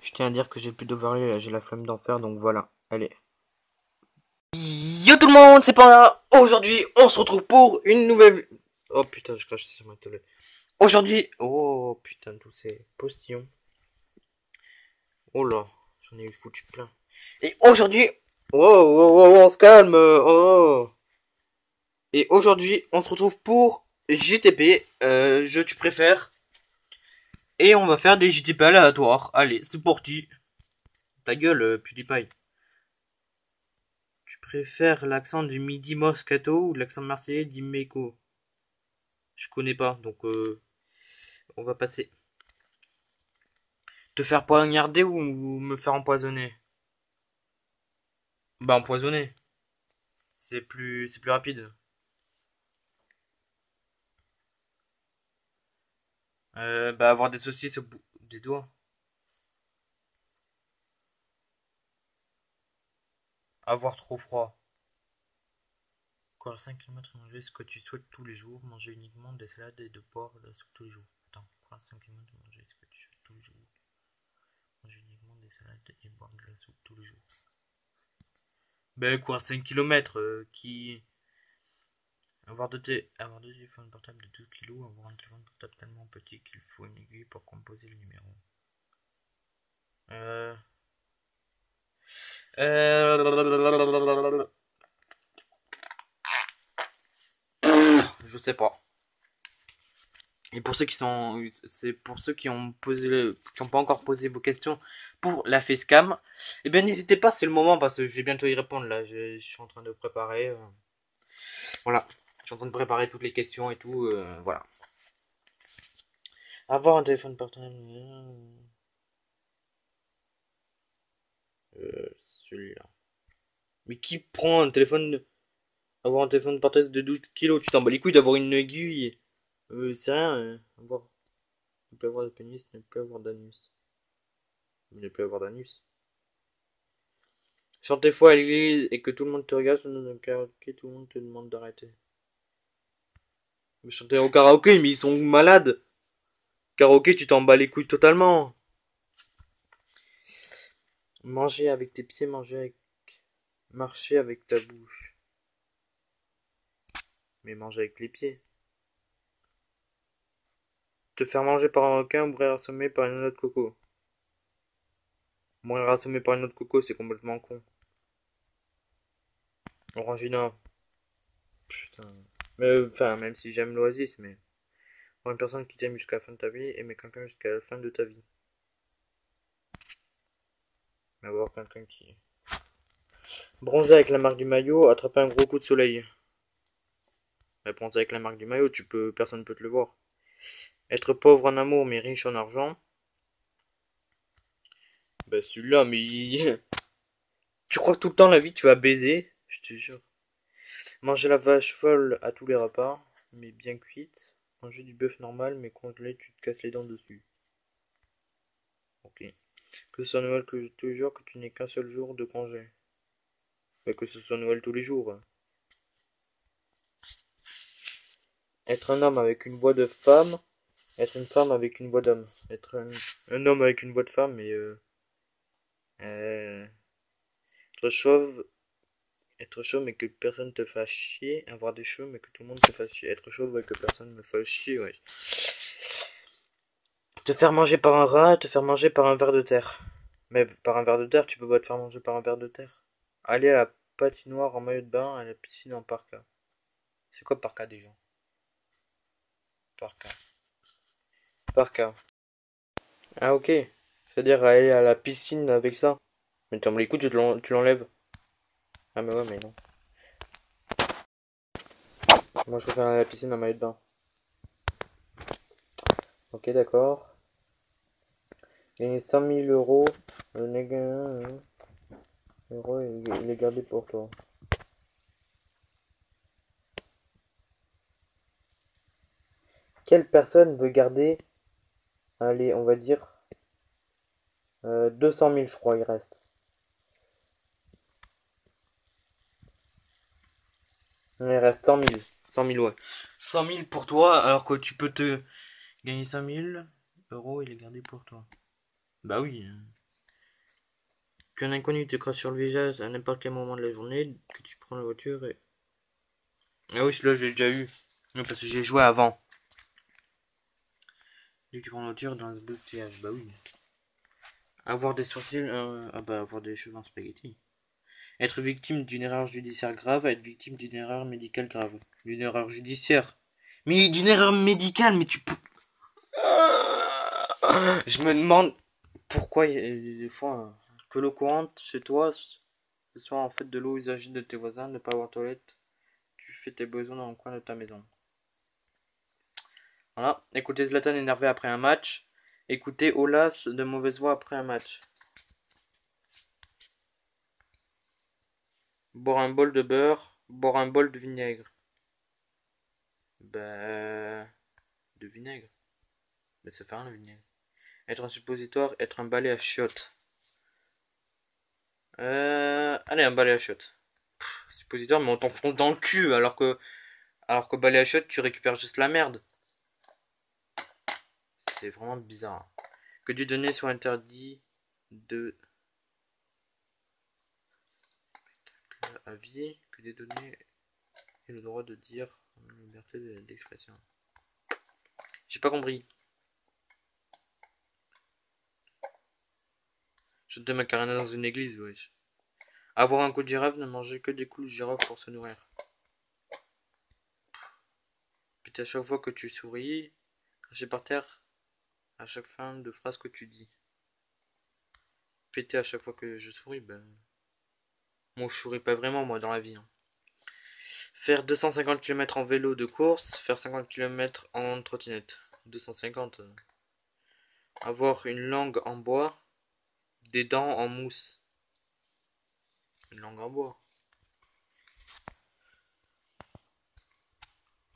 Je tiens à dire que j'ai plus d'overlay, là, j'ai la flemme d'en faire, donc voilà. Allez. Yo tout le monde, c'est Panda. Aujourd'hui, on se retrouve pour une nouvelle... Oh putain, je crache sur ma tablette. Aujourd'hui... Oh putain, tous ces postillons. Oh là, j'en ai eu foutu plein. Et aujourd'hui... on se calme. Oh. Et aujourd'hui, on se retrouve pour JTP. Je tu préfères. Et on va faire des JTP aléatoires. Allez, c'est parti. Ta gueule, PewDiePie. Tu préfères l'accent du Midi Moscato ou l'accent marseillais d'Imeco? Je connais pas, donc on va passer. Te faire poignarder ou me faire empoisonner? Bah empoisonner. C'est plus rapide. Bah avoir des saucisses au bout des doigts. Avoir trop froid. Courir 5 km et manger ce que tu souhaites tous les jours. Manger uniquement des salades et de boire de la soupe tous les jours. Attends, courir 5 km et manger ce que tu souhaites tous les jours. Manger uniquement des salades et boire de la soupe tous les jours. Ben courir 5 km qui... Avoir deux téléphones portables de 12 kilos, avoir un téléphone portable tellement petit qu'il faut une aiguille pour composer le numéro. Euh... Je sais pas. Et pour ceux qui sont, c'est pour ceux qui ont posé, qui n'ont pas encore posé vos questions pour la facecam, eh bien n'hésitez pas, c'est le moment parce que je vais bientôt y répondre là. Je suis en train de préparer, voilà, je suis en train de préparer toutes les questions et tout, voilà. Avoir un téléphone portable, celui-là. Mais qui prend un téléphone, avoir un téléphone portable de 12 kilos, tu t'en bats les couilles d'avoir une aiguille. C'est rien, avoir. Ne peut avoir de pénis, ne peut avoir d'anus. Ne peut avoir d'anus. Chanter fois à l'église et que tout le monde te regarde dans un karaoké, tout le monde te demande d'arrêter. Mais chanter au karaoké, mais ils sont malades. Karaoké, tu t'en bats les couilles totalement. Manger avec tes pieds, manger avec... Marcher avec ta bouche. Mais manger avec les pieds. Te faire manger par un requin ou mourir assommé par une autre coco. Mourir assommé par une autre coco, c'est complètement con. Orangina. Putain. Mais, enfin, même si j'aime l'oasis, mais... Pour une personne qui t'aime jusqu'à la fin de ta vie, aimer quelqu'un jusqu'à la fin de ta vie. Mais avoir quelqu'un qui... Bronzer avec la marque du maillot, attraper un gros coup de soleil. Mais bronzer avec la marque du maillot, personne ne peut te le voir. Être pauvre en amour mais riche en argent. Bah celui-là, mais... Tu crois que tout le temps la vie tu vas baiser? Je te jure. Manger la vache folle à tous les repas, mais bien cuite. Manger du bœuf normal, mais congelé, tu te casses les dents dessus. Ok. Que ce soit Noël que tous les jours, que tu n'aies qu'un seul jour de congé. Mais que ce soit Noël tous les jours. Être un homme avec une voix de femme, être une femme avec une voix d'homme. Être un homme avec une voix de femme et être chauve, mais que personne te fasse chier. Avoir des cheveux mais que tout le monde te fasse chier. Être chauve et que personne me fasse chier, ouais. Te faire manger par un rat, te faire manger par un ver de terre. Mais par un ver de terre, tu peux pas te faire manger par un ver de terre. Aller à la patinoire en maillot de bain, à la piscine en parka. C'est quoi parka déjà? Parka. Parka. Ah ok. C'est-à-dire aller à la piscine avec ça. Mais t'en les coups, tu l'enlèves. Ah mais ouais, mais non. Moi je préfère aller à la piscine en maillot de bain. Ok, d'accord. Gagner 100 000 euros. L'euro, il est gardé pour toi. Quelle personne veut garder, allez, on va dire, 200 000, je crois, il reste. Il reste 100 000. 100 000, ouais. 100 000 pour toi, alors que tu peux te gagner 5 000 euros, il est gardé pour toi. Bah oui. qu'un inconnu te crache sur le visage à n'importe quel moment de la journée, que tu prends la voiture et... Ah oui, celui-là, je l'ai déjà eu. Non, parce que j'ai joué avant. Dès que tu prends la voiture dans le embouteillage, bah oui. Avoir des sourcils, avoir des cheveux en spaghetti. Être victime d'une erreur judiciaire grave, être victime d'une erreur médicale grave. D'une erreur judiciaire. Mais d'une erreur médicale, mais tu peux... Je me demande pourquoi il y a des fois que l'eau courante chez toi, ce soit en fait de l'eau usagée de tes voisins, ne pas avoir de toilette, tu fais tes besoins dans le coin de ta maison. Voilà. Écoutez Zlatan énervé après un match. Écoutez Olas de mauvaise voix après un match. Boire un bol de beurre, boire un bol de vinaigre. Bah... De vinaigre. Mais ça fait rien le vinaigre. Être un suppositoire, être un balai à chiottes. Allez, un balai à chiottes. Suppositoire, mais on t'enfonce dans le cul, alors que balai à chiottes, tu récupères juste la merde. C'est vraiment bizarre. Que du données soit interdit de avis, que des données aient le droit de dire liberté d'expression. J'ai pas compris. Jeter ma carrière dans une église, wesh. Avoir un coup de girafe, ne manger que des coups de girafe pour se nourrir. Puis à chaque fois que tu souris, cracher par terre, à chaque fin de phrase que tu dis. Péter à chaque fois que je souris, ben... Moi je souris pas vraiment moi dans la vie. Hein. Faire 250 km en vélo de course, faire 50 km en trottinette. 250. Avoir une langue en bois, des dents en mousse. Une langue en bois.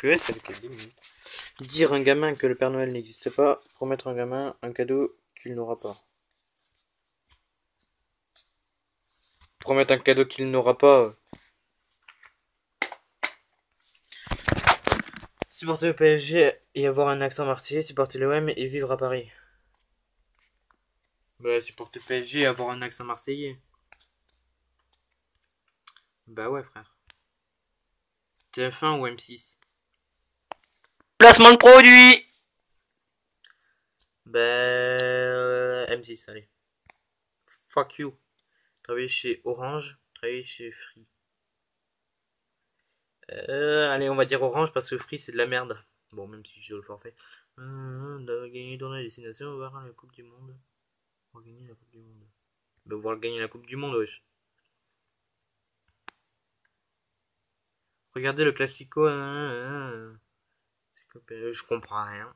Que c'est avec les minutes. Dire à un gamin que le Père Noël n'existe pas, promettre à un gamin un cadeau qu'il n'aura pas. Promettre un cadeau qu'il n'aura pas. Supporter le PSG et avoir un accent marseillais, supporter l'OM et vivre à Paris. Bah, supporter le PSG et avoir un accent marseillais. Bah ouais, frère. TF1 ou M6? Placement de produit. Bah, M6, allez. Fuck you. Travailler chez Orange, travailler chez Free. Allez, on va dire Orange parce que Free c'est de la merde. Bon, même si je dois le forfait. D'avoir gagné dans la destination, on va voir la Coupe du Monde. On va gagner la Coupe du Monde. Bah, on va gagner la Coupe du Monde, wesh. Regardez le classico. Je comprends rien.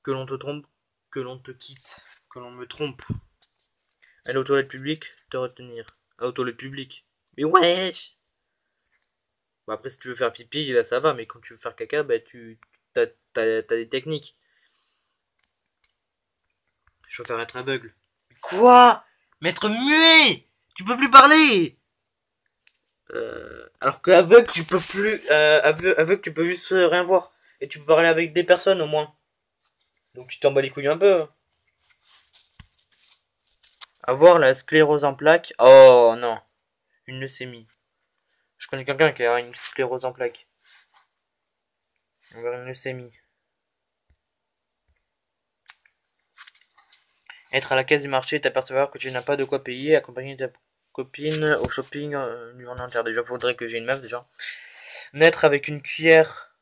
Que l'on te trompe, que l'on te quitte, que l'on me trompe. Aller aux toilettes publiques, te retenir. Aux toilettes publiques. Mais wesh! Bon, après, si tu veux faire pipi, là ça va, mais quand tu veux faire caca, bah t'as des techniques. Je préfère être aveugle. Quoi? Mais être muet! Tu peux plus parler! Alors qu'aveugle, tu peux plus. Aveugle, tu peux juste rien voir. Et tu peux parler avec des personnes au moins. Donc tu t'en bats les couilles un peu. Avoir la sclérose en plaques. Oh non. Une leucémie. Je connais quelqu'un qui a une sclérose en plaques. Avoir une leucémie. Être à la caisse du marché et t'apercevoir que tu n'as pas de quoi payer, accompagner ta copine au shopping du journée entière. Déjà, faudrait que j'ai une meuf déjà. Naître avec une cuillère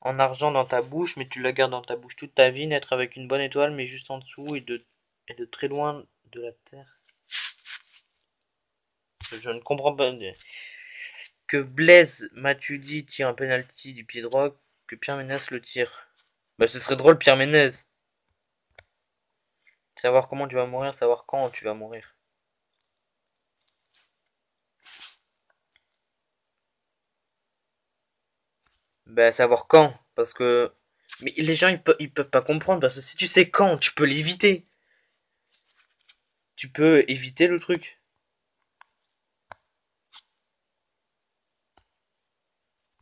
en argent dans ta bouche, mais tu la gardes dans ta bouche toute ta vie. Naître avec une bonne étoile, mais juste en dessous et de très loin de la terre. Je ne comprends pas. Que Blaise Matuidi tire un penalty du pied droit, que Pierre Ménès le tire. Bah, ce serait drôle, Pierre Ménès. Savoir comment tu vas mourir, savoir quand tu vas mourir. Bah, savoir quand, parce que... Mais les gens, ils peuvent pas comprendre, parce que si tu sais quand, tu peux l'éviter. Tu peux éviter le truc.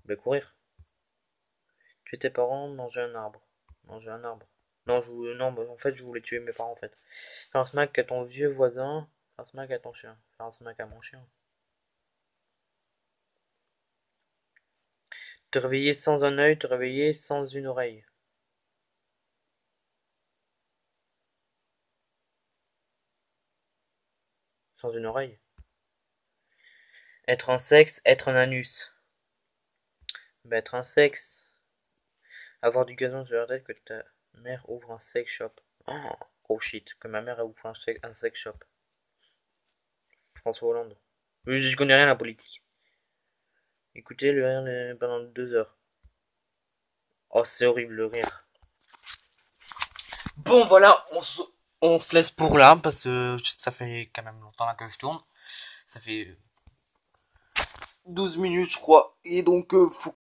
Bah, courir. Tuer tes parents, manger un arbre. Manger un arbre. Non, bah, en fait, je voulais tuer mes parents, en fait. Faire un smack à ton vieux voisin. Faire un smack à ton chien. Faire un smack à mon chien. Te réveiller sans un œil, te réveiller sans une oreille. Sans une oreille. Être un sexe, être un anus. Bah, être un sexe. Avoir du gazon sur la tête que ta mère ouvre un sex shop. Oh shit, que ma mère ouvre un sex shop. François Hollande. Je connais rien à la politique. Écoutez le rire pendant 2 heures. Oh, c'est horrible le rire. Bon, voilà, on se laisse pour là parce que ça fait quand même longtemps là que je tourne. Ça fait 12 minutes, je crois. Et donc, faut